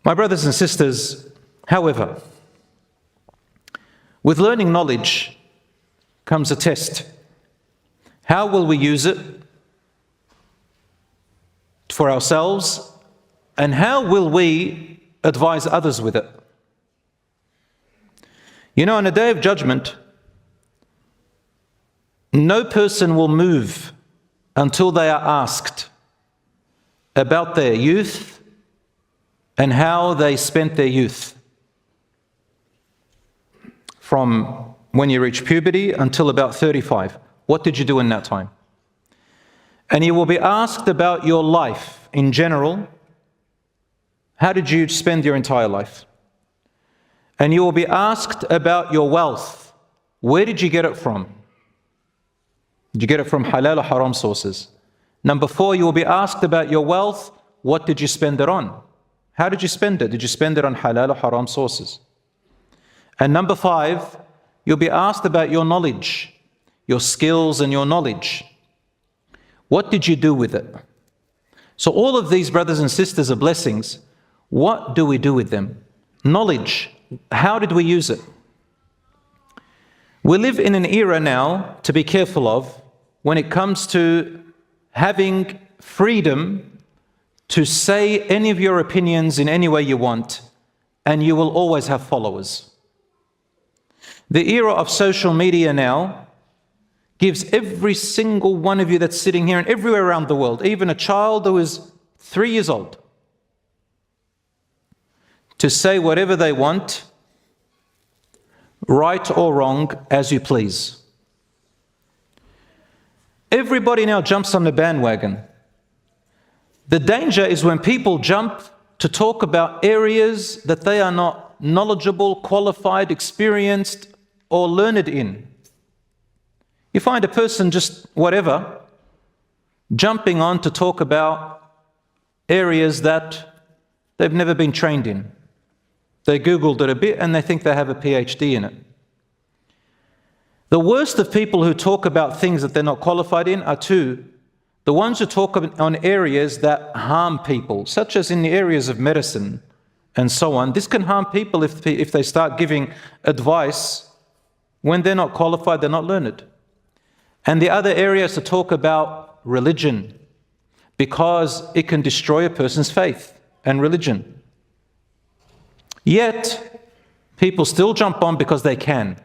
My brothers and sisters, however, with learning knowledge comes a test. How will we use it for ourselves, and how will we advise others with it? You know, on the day of judgment, no person will move until they are asked about their youth and how they spent their youth. From when you reach puberty until about 35. What did you do in that time? And you will be asked about your life in general. How did you spend your entire life? And you will be asked about your wealth. Where did you get it from? Did you get it from halal or haram sources? Number 4, you will be asked about your wealth. What did you spend it on? How did you spend it? Did you spend it on halal or haram sources? And number 5, you'll be asked about your knowledge, your skills and your knowledge. What did you do with it? So all of these, brothers and sisters, are blessings. What do we do with them? Knowledge, how did we use it? We live in an era now to be careful of when it comes to having freedom to say any of your opinions in any way you want, and you will always have followers. The era of social media now gives every single one of you that's sitting here and everywhere around the world, even a child who is 3 years old, to say whatever they want, right or wrong, as you please. Everybody now jumps on the bandwagon. The danger is when people jump to talk about areas that they are not knowledgeable, qualified, experienced, or learned in. You find a person just whatever, jumping on to talk about areas that they've never been trained in. They Googled it a bit and they think they have a PhD in it. The worst of people who talk about things that they're not qualified in are two. The ones who talk on areas that harm people, such as in the areas of medicine and so on. This can harm people if they start giving advice when they're not qualified, they're not learned. And the other area is to talk about religion, because it can destroy a person's faith and religion. Yet, people still jump on because they can.